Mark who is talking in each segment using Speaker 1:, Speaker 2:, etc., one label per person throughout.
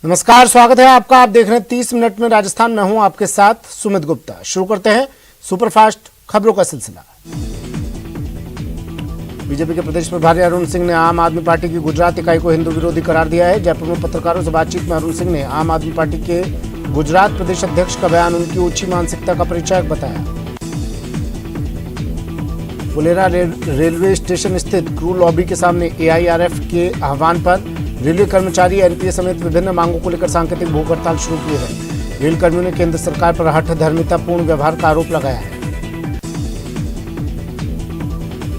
Speaker 1: नमस्कार, स्वागत है आपका। आप देख रहे हैं 30 मिनट में राजस्थान में हूं आपके साथ सुमित गुप्ता। शुरू करते हैं सुपरफास्ट खबरों का सिलसिला। बीजेपी के प्रदेश प्रभारी अरुण सिंह ने आम आदमी पार्टी की गुजरात इकाई को हिंदू विरोधी करार दिया है। जयपुर में पत्रकारों से बातचीत में अरुण सिंह ने आम आदमी पार्टी के गुजरात प्रदेश अध्यक्ष का बयान उनकी ऊंची मानसिकता का परिचायक बताया। फुलेरा रेलवे स्टेशन स्थित क्रू लॉबी के सामने एआईआरएफ के आह्वान पर रेलवे कर्मचारी एनपीए समेत विभिन्न मांगों को लेकर सांकेतिक भूख हड़ताल शुरू की है। रेल कर्मियों ने केंद्र सरकार पर हठधर्मितापूर्ण व्यवहार का आरोप लगाया है।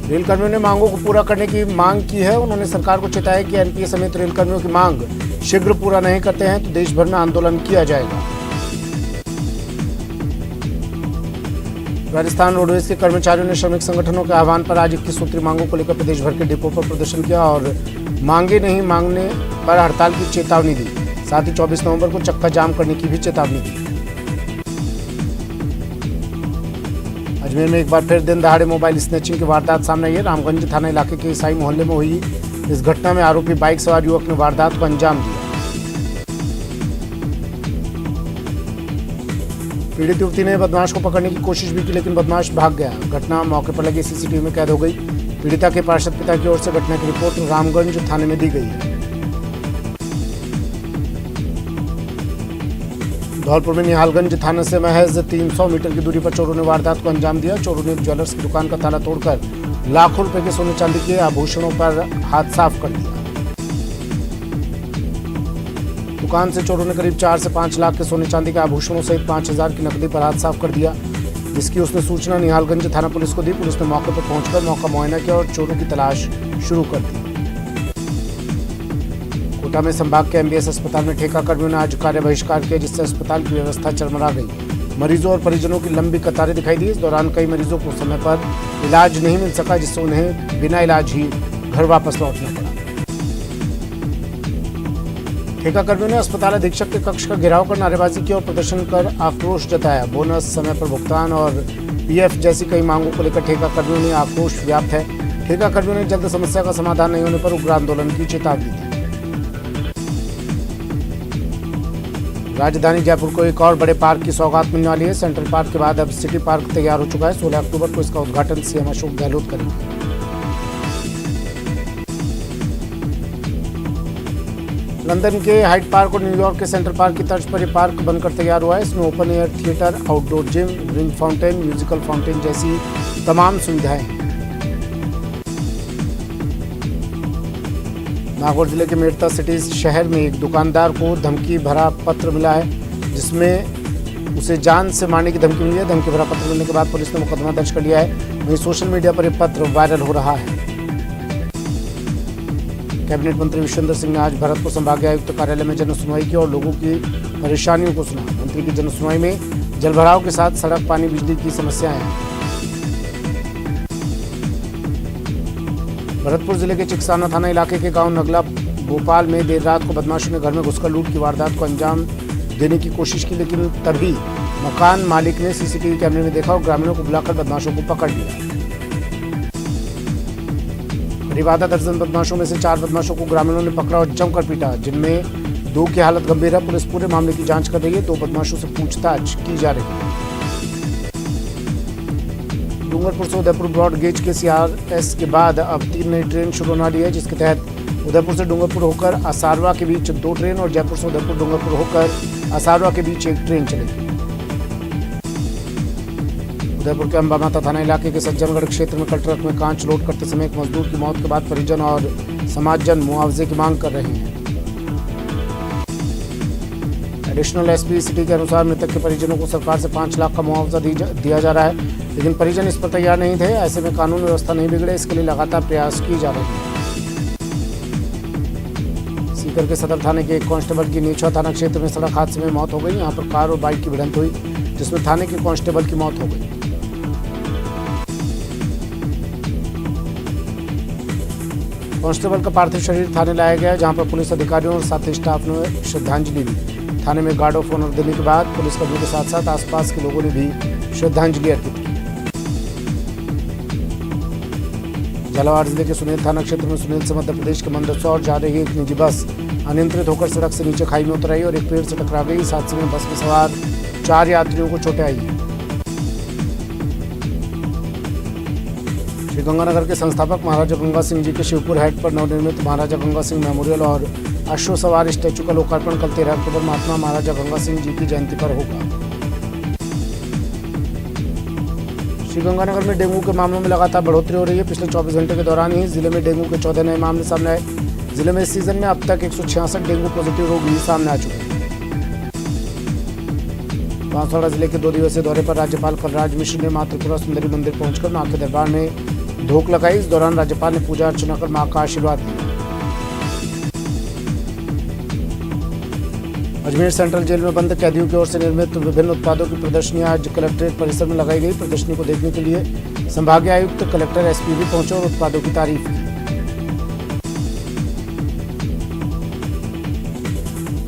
Speaker 1: रेल कर्मियों ने मांगों को पूरा करने की मांग की है। उन्होंने सरकार को चेताया कि एनपीए समेत रेल कर्मियों की मांग शीघ्र पूरा नहीं करते हैं तो देश भर में आंदोलन किया जाएगा। राजस्थान रोडवेज के कर्मचारियों ने श्रमिक संगठनों के आह्वान पर आज 21 सूत्री मांगों को लेकर प्रदेश भर के डिपो पर प्रदर्शन किया और मांगे नहीं मांगने पर हड़ताल की चेतावनी दी। साथ ही 24 नवंबर को चक्का जाम करने की भी चेतावनी दी। अजमेर में एक बार फिर दिन दहाड़े मोबाइल स्नैचिंग की वारदात सामने आई है। रामगंज थाना इलाके के ईसाई मोहल्ले में हुई इस घटना में आरोपी बाइक सवार युवक ने वारदात को अंजाम दिया। पीड़ित युवती ने बदमाश को पकड़ने की कोशिश भी की लेकिन बदमाश भाग गया। घटना मौके पर लगी सीसीटीवी में कैद हो गई। पीड़िता के पार्षद पिता की ओर से घटना की रिपोर्ट रामगंज थाने में दी गई है। धौलपुर में निहालगंज थाना से महज 300 मीटर की दूरी पर चोरों ने वारदात को अंजाम दिया। चोरों ने ज्वेलर्स की दुकान का ताला तोड़कर लाखों रुपए के सोने चांदी के आभूषणों पर हाथ साफ कर दिया। दुकान से चोरों ने करीब 4 से 5 लाख के सोने चांदी के आभूषणों सहित 5000 की नकदी पर हाथ साफ कर दिया, जिसकी उसने सूचना निहालगंज थाना पुलिस को दी। पुलिस ने मौके पर पहुंचकर मौका मुआयना किया और चोरों की तलाश शुरू कर दी। कोटा में संभाग के एमबीएस अस्पताल में ठेका कर्मियों ने आज कार्य बहिष्कार किया, जिससे अस्पताल की व्यवस्था चरमरा गई। मरीजों और परिजनों की लंबी कतारें दिखाई दी। इस दौरान कई मरीजों को समय पर इलाज नहीं मिल सका, जिससे उन्हें बिना इलाज ही घर वापस लौटना पड़ा। ठेका कर्मियों ने अस्पताल अधीक्षक के कक्ष का घेराव कर नारेबाजी की और प्रदर्शन कर आक्रोश जताया। बोनस, समय पर भुगतान और पीएफ जैसी कई मांगों को लेकर ठेका कर्मियों ने आक्रोश व्याप्त है। ठेका कर्मियों ने जल्द समस्या का समाधान नहीं होने पर उग्र आंदोलन की चेतावनी दी। राजधानी जयपुर को एक और बड़े पार्क की सौगात मिलने वाली है। सेंट्रल पार्क के बाद अब सिटी पार्क तैयार हो चुका है। 16 अक्टूबर को इसका उद्घाटन सीएम अशोक गहलोत करेंगे। लंदन के हाइड पार्क और न्यूयॉर्क के सेंट्रल पार्क की तर्ज पर यह पार्क बनकर तैयार हुआ है। इसमें open air theatre, outdoor gym, ring fountain, musical fountain जैसी तमाम सुविधाएं हैं। नागौर जिले के मेड़ता सिटी शहर में एक दुकानदार को धमकी भरा पत्र मिला है, जिसमें उसे जान से मारने की धमकी मिली है। धमकी भरा पत्र मिलने के बाद पुलिस ने मुकदमा दर्ज कर लिया है। वहीं सोशल मीडिया पर यह पत्र वायरल हो रहा है। कैबिनेट मंत्री विश्वेंद्र सिंह ने आज भरतपुर संभागीय आयुक्त कार्यालय में जनसुनवाई की और लोगों की परेशानियों को सुना। मंत्री की जनसुनवाई में जलभराव के साथ सड़क, पानी, बिजली की समस्याएं हैं। भरतपुर जिले के चिकसाना थाना इलाके के गांव नगला भोपाल में देर रात को बदमाशों ने घर में घुसकर लूट की वारदात को अंजाम देने की कोशिश की, लेकिन तभी मकान मालिक ने सीसीटीवी कैमरे में देखा और ग्रामीणों को बुलाकर बदमाशों को पकड़ लिया। करीब आधा दर्जन बदमाशों में से 4 बदमाशों को ग्रामीणों ने पकड़ा और जमकर पीटा, जिनमें 2 की हालत गंभीर है। पुलिस पूरे मामले की जांच कर रही है। 2 बदमाशों से पूछताछ की जा रही है। डूंगरपुर से उदयपुर ब्रॉड गेज के सीआरएस के बाद अब 3 नई ट्रेन शुरू होने वाली है, जिसके तहत उदयपुर से डूंगरपुर होकर असारवा के बीच 2 ट्रेन और जयपुर से उदयपुर डूंगरपुर होकर असारवा के बीच 1 ट्रेन चलेगी। उदयपुर के अंबा माता थाना इलाके के सज्जनगढ़ क्षेत्र में कल ट्रक में कांच लोड करते समय एक मजदूर की मौत के बाद परिजन और समाजजन मुआवजे की मांग कर रहे हैं। एडिशनल एसपी सिटी के अनुसार मृतक के परिजनों को सरकार से 5 लाख का मुआवजा दिया जा रहा है, लेकिन परिजन इस पर तैयार नहीं थे। ऐसे में कानून व्यवस्था नहीं बिगड़े, इसके लिए लगातार प्रयास किए जा रहे हैं। सीकर के सदर थाने के एक कांस्टेबल की नीचवा थाना क्षेत्र में सड़क हादसे में मौत हो गई। यहाँ पर कार और बाइक की भिड़ंत हुई, जिसमें थाने के कांस्टेबल की मौत हो गई। कांस्टेबल का पार्थिव शरीर थाने लाया गया, जहां पर पुलिस अधिकारियों और साथी स्टाफ ने श्रद्धांजलि दी। थाने में गार्ड ऑफ ऑनर देने के बाद पुलिसकर्मियों के साथ साथ आसपास के लोगों ने भी श्रद्धांजलि अर्पित की। झालावाड़ जिले के सुनील थाना क्षेत्र में सुनील से मध्य प्रदेश के मंदसौर जा रही एक निजी बस अनियंत्रित होकर सड़क से नीचे खाई में उतर आई और एक पेड़ से टकरा गई। इस हादसे में बस में सवार 4 यात्रियों को चोटें आई हैं। श्रीगंगानगर के संस्थापक महाराजा गंगा सिंह जी के शिवपुर हेड पर नवनिर्मित महाराजा गंगा सिंह मेमोरियल और अश्व सवार स्टैचू का लोकार्पण कल 13 अक्टूबर महात्मा महाराजा गंगा सिंह जी की जयंती पर होगा। श्रीगंगानगर में डेंगू के मामलों में लगातार बढ़ोतरी हो रही है। पिछले 24 घंटे के दौरान ही जिले में डेंगू के 14 नए मामले सामने आए। जिले में इस सीजन में अब तक 166 डेंगू पॉजिटिव रोगी सामने आ चुके हैं। बांसवाड़ा जिले के 2 दिवसीय दौरे पर राज्यपाल कलराज मिश्र ने मां त्रिपुरा सुंदरी मंदिर पहुंचकर मां के दरबार में धोख लगाई। इस दौरान राज्यपाल ने पूजा अर्चना कर मां का आशीर्वाद लिया। अजमेर सेंट्रल जेल में बंद कैदियों की ओर से निर्मित विभिन्न उत्पादों की प्रदर्शनी आज कलेक्ट्रेट परिसर में लगाई गई। प्रदर्शनी को देखने के लिए संभागीय आयुक्त, कलेक्टर, एसपी भी पहुंचे और उत्पादों की तारीफ की।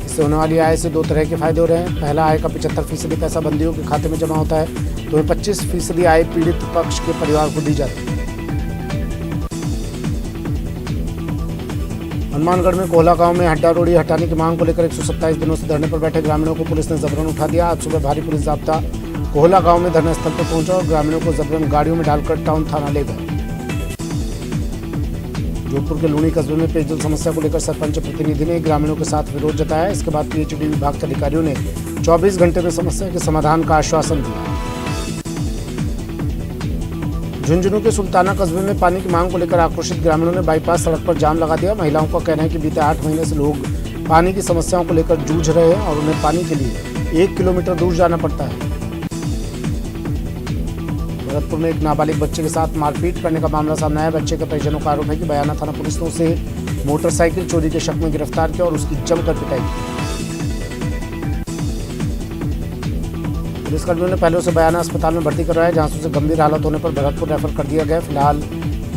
Speaker 1: इससे होने वाली आय से 2 तरह के फायदे हो रहे हैं। पहला, आय का 75% पैसा बंदियों के खाते में जमा होता है, तो 25% आय पीड़ित पक्ष के परिवार को दी जाती है। हनुमानगढ़ में कोहला गांव में हड्डा रोड़ी हटाने की मांग को लेकर 127 दिनों से धरने पर बैठे ग्रामीणों को पुलिस ने जबरन उठा दिया। आज सुबह भारी पुलिस जाब्ता कोहला गांव में धरना स्थल पर पहुंचा और ग्रामीणों को जबरन गाड़ियों में डालकर टाउन थाना ले गए। जोधपुर के लूणी कस्बे में पेयजल समस्या को लेकर सरपंच प्रतिनिधि ने ग्रामीणों के साथ विरोध जताया। इसके बाद पीएचईडी विभाग के अधिकारियों ने 24 घंटे में समस्या के समाधान का आश्वासन दिया। झुंझुनू के सुल्ताना कस्बे में पानी की मांग को लेकर आक्रोशित ग्रामीणों ने बाईपास सड़क पर जाम लगा दिया। महिलाओं का कहना है कि बीते 8 महीने से लोग पानी की समस्याओं को लेकर जूझ रहे हैं और उन्हें पानी के लिए 1 किलोमीटर दूर जाना पड़ता है। भरतपुर में एक नाबालिग बच्चे के साथ मारपीट करने का मामला सामने आया। बच्चे के परिजनों का आरोप है कि बयाना थाना पुलिस ने उसे मोटरसाइकिल चोरी के शक में गिरफ्तार किया और उसकी जमकर पिटाई की। पुलिसकर्मियों ने पहले उसे बयाना अस्पताल में भर्ती करवाया, जहां से उसे गंभीर हालत होने पर भरतपुर रेफर कर दिया गया। फिलहाल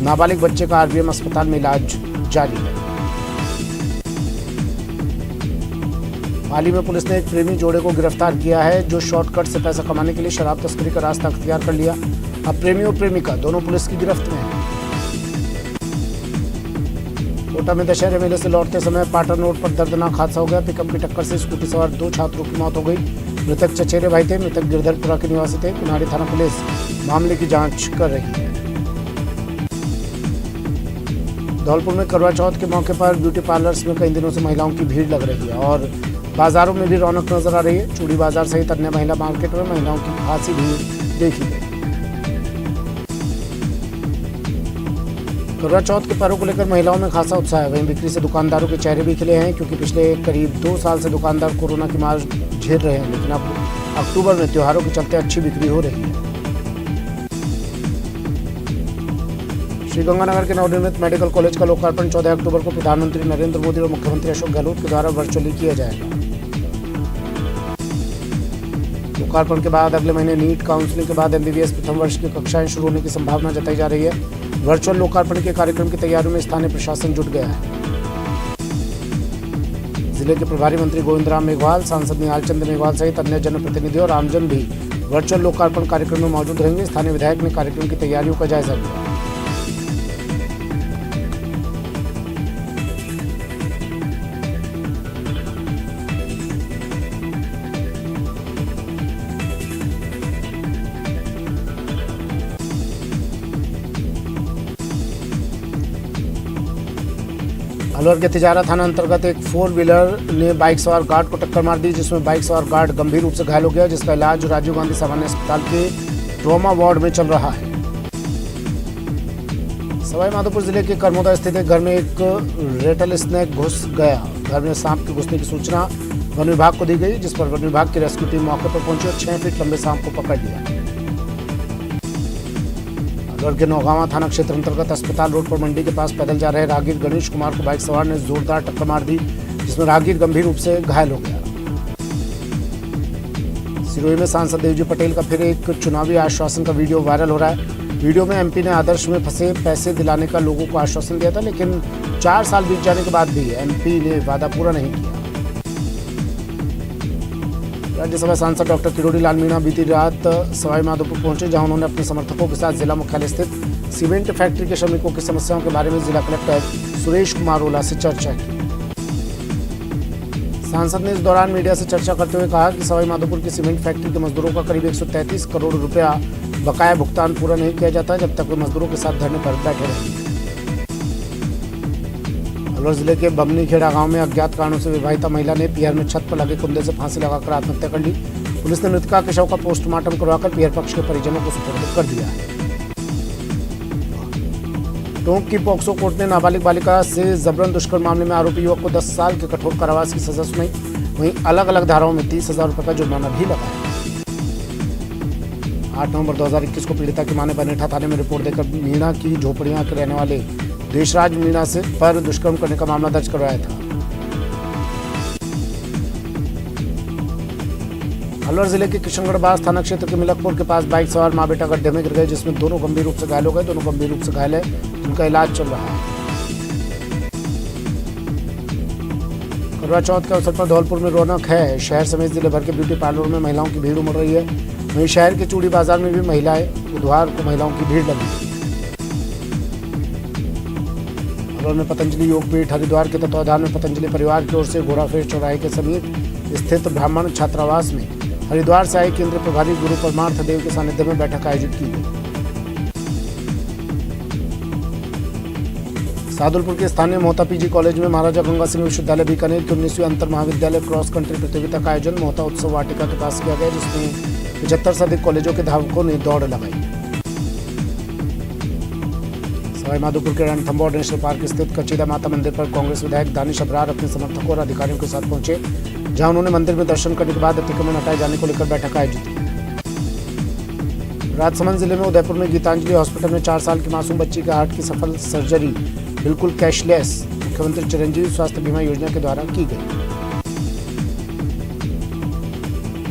Speaker 1: नाबालिग बच्चे का आरबीएम अस्पताल में इलाज जारी है। हाल ही में पुलिस ने एक प्रेमी जोड़े को गिरफ्तार किया है, जो शॉर्टकट से पैसा कमाने के लिए शराब तस्करी का रास्ता अख्तियार कर लिया। अब प्रेमी और प्रेमिका दोनों पुलिस की गिरफ्त में हैं। कोटा में दशहरे मेले से लौटते समय पाटन रोड पर दर्दनाक हादसा हो गया। पिकअप की टक्कर से स्कूटी सवार 2 छात्रों की मौत हो गई। मृतक चचेरे भाई थे। मृतक गिरधरपुरा के निवासी थे। कुनाड़ी थाना पुलिस मामले की जांच कर रही है। धौलपुर में करवा चौथ के मौके पर ब्यूटी पार्लर्स में कई दिनों से महिलाओं की भीड़ लग रही है और बाजारों में भी रौनक नजर आ रही है। चूड़ी बाजार सहित अन्य महिला मार्केट में महिलाओं की खासी भीड़ देखी गई। करवा चौथ के पर्व को लेकर महिलाओं में खासा उत्साह है। वहीं बिक्री से दुकानदारों के चेहरे भी खिले हैं, क्योंकि पिछले करीब 2 साल से दुकानदार कोरोना की मार झेल रहे हैं, लेकिन अब अक्टूबर में त्योहारों के चलते अच्छी बिक्री हो रही है। श्रीगंगानगर के नवनिर्मित मेडिकल कॉलेज का लोकार्पण 14 अक्टूबर को प्रधानमंत्री नरेंद्र मोदी और मुख्यमंत्री अशोक गहलोत के द्वारा वर्चुअली किया जाएगा। लोकार्पण के बाद अगले महीने नीट काउंसलिंग के बाद एमबीबीएस प्रथम वर्ष की कक्षाएं शुरू होने की संभावना जताई जा रही है। वर्चुअल लोकार्पण के कार्यक्रम की तैयारियों में स्थानीय प्रशासन जुट गया है। जिले के प्रभारी मंत्री गोविंद राम मेघवाल, सांसद निहाल चंद मेघवाल सहित अन्य जनप्रतिनिधि और आमजन भी वर्चुअल लोकार्पण कार्यक्रम में मौजूद रहेंगे। स्थानीय विधायक ने कार्यक्रम की तैयारियों का जायजा लिया। अलवर के तिजारा थाना अंतर्गत एक 4 व्हीलर ने बाइक सवार गार्ड को टक्कर मार दी, जिसमें बाइक सवार गार्ड गंभीर रूप से घायल हो गया, जिसका इलाज राजीव गांधी सामान्य अस्पताल के ट्रॉमा वार्ड में चल रहा है। सवाई माधोपुर जिले के करमोदा स्थित एक घर में एक रेटल स्नेक घुस गया। घर में सांप के घुसने की सूचना वन विभाग को दी गई, जिस पर वन विभाग की रेस्क्यू टीम मौके पर पहुंची और 6 फीट लंबे सांप को पकड़ लिया। अलवर के नौगावा थाना क्षेत्र अंतर्गत अस्पताल रोड पर मंडी के पास पैदल जा रहे राहगीर गणेश कुमार को बाइक सवार ने जोरदार टक्कर मार दी, जिसमें राहगीर गंभीर रूप से घायल हो गया। सिरोही में सांसद देवजी पटेल का फिर एक चुनावी आश्वासन का वीडियो वायरल हो रहा है। वीडियो में एमपी ने आदर्श में फंसे पैसे दिलाने का लोगों को आश्वासन दिया था, लेकिन 4 साल बीत जाने के बाद भी एमपी ने वादा पूरा नहीं किया। राज्यसभा सांसद डॉक्टर किरोड़ी लाल मीणा बीती रात सवाई माधोपुर पहुंचे, जहां उन्होंने अपने समर्थकों के साथ जिला मुख्यालय स्थित सीमेंट फैक्ट्री के श्रमिकों की समस्याओं के बारे में जिला कलेक्टर सुरेश कुमार ओला से चर्चा की। सांसद ने इस दौरान मीडिया से चर्चा करते हुए कहा कि सवाईमाधोपुर की सीमेंट फैक्ट्री के मजदूरों का करीब 133 करोड़ रुपया बकाया भुगतान पूरा नहीं किया जाता जब तक वे मजदूरों के साथ धरने पर बैठे रहेंगे। अलवर जिले के बमनीखेड़ा गांव में अज्ञात कारणों से विवाहिता महिला ने पीहर में छत पर लगे कुंदे से फांसी लगाकर आत्महत्या कर ली। पुलिस ने मृतका के शव का पोस्टमार्टम करवाकर पीहर पक्ष के परिजनों को सुपुर्द कर दिया है। टोंक की पॉक्सो कोर्ट ने नाबालिग बालिका से जबरन दुष्कर्म मामले में आरोपी युवक को 10 साल के कठोर कारावास की सजा सुनाई। वहीं अलग अलग धाराओं में 30,000 रुपए का जुर्माना भी लगाया। 8 नवंबर 2021 को पीड़िता की मां ने बनेठा थाने में रिपोर्ट देकर मीणा की झोपड़ियां के रहने वाले देशराज मीणा से पर दुष्कर्म करने का मामला दर्ज करवाया था। अलवर जिले के किशनगढ़ बास थाना क्षेत्र के मिलकपुर के पास बाइक सवार मां बेटा गड्ढे में गिर गए, जिसमें दोनों गंभीर रूप से घायल हो गए। दोनों गंभीर रूप से घायल है, जिनका इलाज चल रहा है। करवा चौथ के अवसर पर धौलपुर में रौनक है। शहर समेत जिले भर के ब्यूटी पार्लरों में महिलाओं की भीड़ उमड़ रही है। वहीं शहर के चूड़ी बाजार में भी बुधवार को महिलाओं की भीड़ लगी। अलवर में पतंजलि योग पीठ हरिद्वार के तत्वाधान में पतंजलि परिवार की ओर से घोड़ाफेर चौराहे के समीप स्थित ब्राह्मण छात्रावास में हरिद्वार से आए केंद्रीय प्रभारी गुरु परमार्थ देव के सानिध्य में बैठक आयोजित की गई। सादुलपुर के स्थानीय मोहता पीजी कॉलेज में महाराजा गंगा सिंह विश्वविद्यालय बीकानेर की 19वीं अंतर महाविद्यालय क्रॉस कंट्री प्रतियोगिता का आयोजन मोहता उत्सव वाटिका के पास किया गया, जिसमें 75 से अधिक कॉलेजों के धावकों ने दौड़ लगाई। सवाईमाधोपुर के रणथंभौर नेशनल पार्क स्थित कचीदा माता मंदिर पर कांग्रेस विधायक दानिश अबरार अपने समर्थकों और अधिकारियों के साथ पहुंचे, जहां उन्होंने मंदिर में दर्शन करने के बाद अतिक्रमण हटाए जाने को लेकर बैठक आयोजित की। राजसमंद जिले में उदयपुर में गीतांजलि हॉस्पिटल में 4 साल की मासूम बच्ची के हार्ट की सफल सर्जरी बिल्कुल कैशलेस मुख्यमंत्री चिरंजीवी स्वास्थ्य बीमा योजना के द्वारा की गई।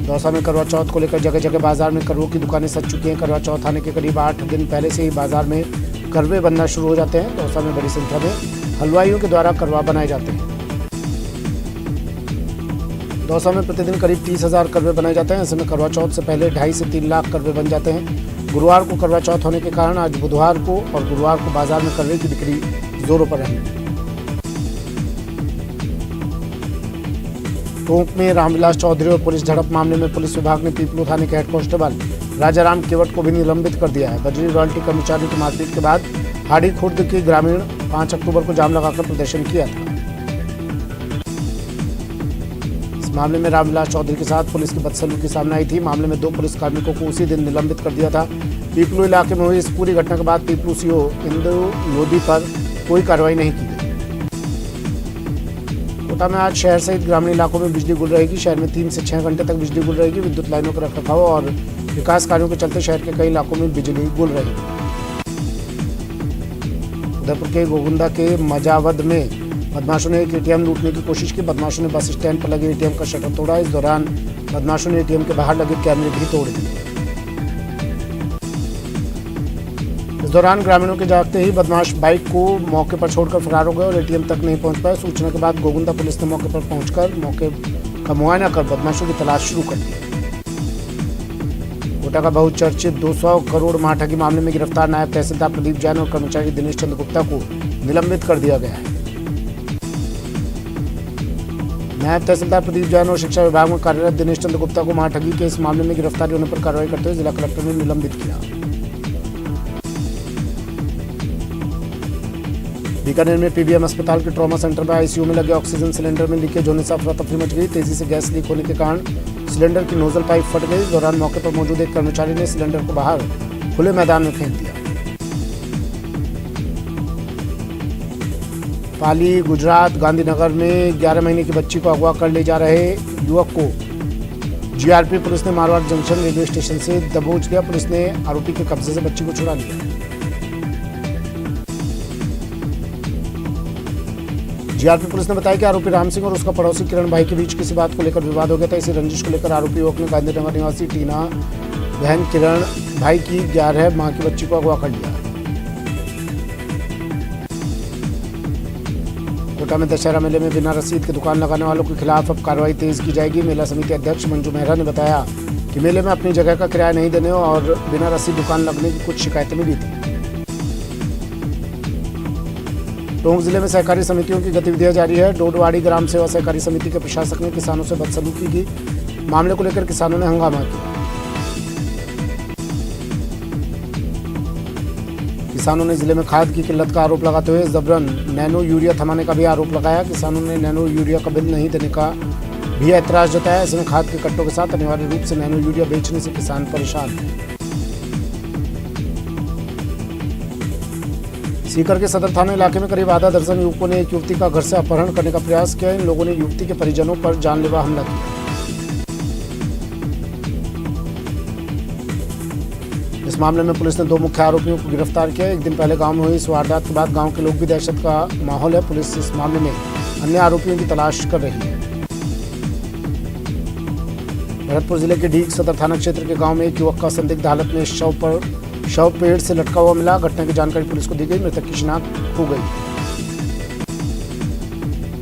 Speaker 1: दौसा में करवा चौथ को लेकर जगह जगह बाजार में करवों की दुकानें सज चुकी हैं। करवा चौथ आने के करीब 8 दिन पहले से ही बाजार में करवे बनना शुरू हो जाते हैं। दौसा में बड़ी संख्या में हलवाइयों के द्वारा करवा बनाए जाते हैं। दौसा में प्रतिदिन करीब 30,000 करवे बनाए जाते हैं। ऐसे में करवा चौथ से पहले 2.5 से 3 लाख करवे बन जाते हैं। गुरुवार को करवा चौथ होने के कारण आज बुधवार को और गुरुवार को बाजार में करवे की बिक्री जोरों पर रही। टोंक में रामविलास चौधरी और पुलिस झड़प मामले में पुलिस विभाग ने पीपलू थाने के हेड कांस्टेबल राजाराम केवट को भी निलंबित कर दिया है। बजरी रॉयल्टी कर्मचारियों की मारपीट के बाद हाड़ी खुर्द के ग्रामीण 5 अक्टूबर को जाम लगाकर प्रदर्शन किया था। इस मामले में रामविलास चौधरी के साथ पुलिस की बदसलूकी सामने आई थी। मामले में 2 पुलिस कार्मिकों को उसी दिन निलंबित कर दिया था। पीपलू इलाके में हुई इस पूरी घटना के बाद पीपलू सीओ इंदु लोधी पर कोई कार्रवाई नहीं की गई। कोटा में आज शहर सहित ग्रामीण इलाकों में बिजली गुल रहेगी। शहर में 3 से 6 घंटे तक बिजली गुल रहेगी। विद्युत लाइनों का रखरखाव और विकास कार्यों के चलते शहर के कई इलाकों में बिजली गुल रहेगी। उदयपुर के गोगुंदा के मजावद में बदमाशों ने एक एटीएम लूटने की कोशिश की। बदमाशों ने बस स्टैंड पर लगे एटीएम का शटर तोड़ा। इस दौरान बदमाशों ने एटीएम के बाहर लगे कैमरे भी तोड़ दिए। इस दौरान ग्रामीणों के जागते ही बदमाश बाइक को मौके पर छोड़कर फरार हो गए और एटीएम तक नहीं पहुंच पाए। सूचना के बाद गोगुंदा पुलिस ने मौके पर पहुंचकर मौके का मुआयना कर बदमाशों की तलाश शुरू कर दी। कोटा का बहुचर्चित 200 करोड़ माठगी मामले में गिरफ्तार नायब तहसीलदार प्रदीप जैन और कर्मचारी दिनेश चंद्र गुप्ता को निलंबित कर दिया गया है। नायब तहसीलदार प्रदीप जैन और शिक्षा विभाग में कार्यरत दिनेश चंद्र गुप्ता को माठगी के इस मामले में गिरफ्तारी होने पर कार्रवाई करते हुए जिला कलेक्टर ने निलंबित किया। बीकानेर में पीबीएम अस्पताल के ट्रॉमा सेंटर में आईसीयू में लगे ऑक्सीजन सिलेंडर में लीकेज होने से अफरा तफरी मच गई। तेजी से गैस लीक होने के कारण सिलेंडर की नोजल पाइप फट गई। इस दौरान मौके पर मौजूद एक कर्मचारी ने सिलेंडर को बाहर खुले मैदान में फेंक दिया। पाली गुजरात गांधीनगर में 11 महीने की बच्ची को अगवा कर ले जा रहे युवक को जीआरपी पुलिस ने मारवाड़ जंक्शन रेलवे स्टेशन से दबोच लिया। पुलिस ने आरोपी के कब्जे से बच्ची को छुड़ा लिया। जीआरपी पुलिस ने बताया कि आरोपी राम सिंह और उसका पड़ोसी किरण भाई के बीच किसी बात को लेकर विवाद हो गया था। इसी रंजिश को लेकर आरोपी युवक ने गांधीनगर निवासी टीना बहन किरण भाई की 11 माह की बच्ची को अगवा कर लिया। कोटा में दशहरा मेले में बिना रसीद की दुकान लगाने वालों के खिलाफ अब कार्रवाई तेज की जाएगी। मेला समिति अध्यक्ष मंजू मेहरा ने बताया कि मेले में अपनी जगह का किराया नहीं देने और बिना रसीद दुकान लगने की कुछ शिकायतें मिली थी। टोंक जिले में सहकारी समितियों की गतिविधियां जारी है। डोडवाड़ी ग्राम सेवा सहकारी समिति के प्रशासक ने किसानों से बदसलूकी की। मामले को लेकर किसानों ने हंगामा किया। किसानों ने जिले में खाद की किल्लत का आरोप लगाते हुए जबरन नैनो यूरिया थमाने का भी आरोप लगाया। किसानों ने नैनो यूरिया का बिल नहीं देने का भी ऐतराज जताया। ऐसे में खाद के कट्टों के साथ अनिवार्य रूप से नैनो यूरिया बेचने से किसान परेशान हैं। सीकर के सदर थाना इलाके में करीब आधा दर्जन युवकों ने एक युवती का घर से अपहरण करने का प्रयास किया। इन लोगों ने युवती के परिजनों पर जानलेवा हमला किया। इस मामले में पुलिस ने 2 मुख्य आरोपियों को गिरफ्तार किया। एक दिन पहले गांव में हुई इस वारदात के बाद गांव के लोग भी दहशत का माहौल है। पुलिस इस मामले में अन्य आरोपियों की तलाश कर रही है। भरतपुर जिले के ढीक सदर थाना क्षेत्र के गांव में एक युवक का संदिग्ध हालत में शव पेड़ से लटका हुआ मिला। घटना की जानकारी पुलिस को दी गई। मृतक की शिनाख्त हो गई।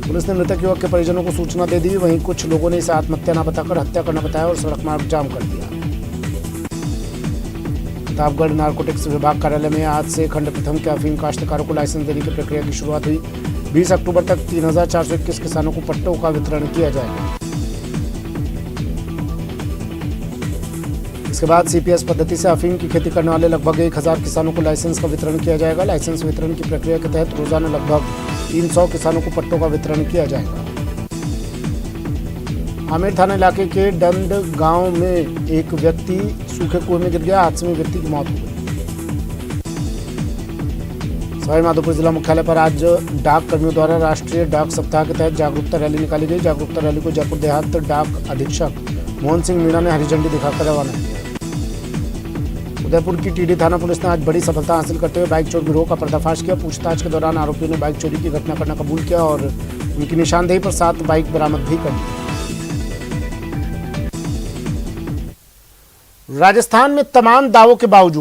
Speaker 1: पुलिस ने मृतक युवक के परिजनों को सूचना दे दी। वहीं कुछ लोगों ने इसे आत्महत्या न बताकर हत्या करना बताया और सड़क मार्ग जाम कर दिया। प्रतापगढ़ नारकोटिक्स विभाग कार्यालय में आज से खंड प्रथम के अफीम काश्तकारों को लाइसेंस देने की प्रक्रिया की शुरुआत हुई। 20 अक्टूबर तक 3421 किसानों को पट्टों का वितरण किया जाएगा। इसके बाद सीपीएस पद्धति से अफीम की खेती करने वाले लगभग 1000 किसानों को लाइसेंस का वितरण किया जाएगा। लाइसेंस वितरण की प्रक्रिया के तहत रोजाना लगभग 300 किसानों को पट्टों का वितरण किया जाएगा। आमेर थाना इलाके के डंड गांव में एक व्यक्ति सूखे कुएं में गिर गया। हादसे में व्यक्ति की मौत हो गई। सवाईमाधोपुर जिला मुख्यालय पर आज डाक कर्मियों द्वारा राष्ट्रीय डाक सप्ताह के तहत जागरूकता रैली निकाली गई। जागरूकता रैली को जयपुर देहात डाक अधीक्षक मोहन सिंह मीणा ने हरी झंडी दिखाकर रवाना किया। उदयपुर की टीडी थाना पुलिस ने आज बड़ी सफलता हासिल करते हुए बाइक चोर गिरोह का पर्दाफाश किया। पूछताछ के दौरान आरोपियों ने बाइक चोरी की घटना करना कबूल किया और उनकी निशानदेही पर 7 बाइक बरामद भी कर ली। राजस्थान में तमाम दावों के बावजूद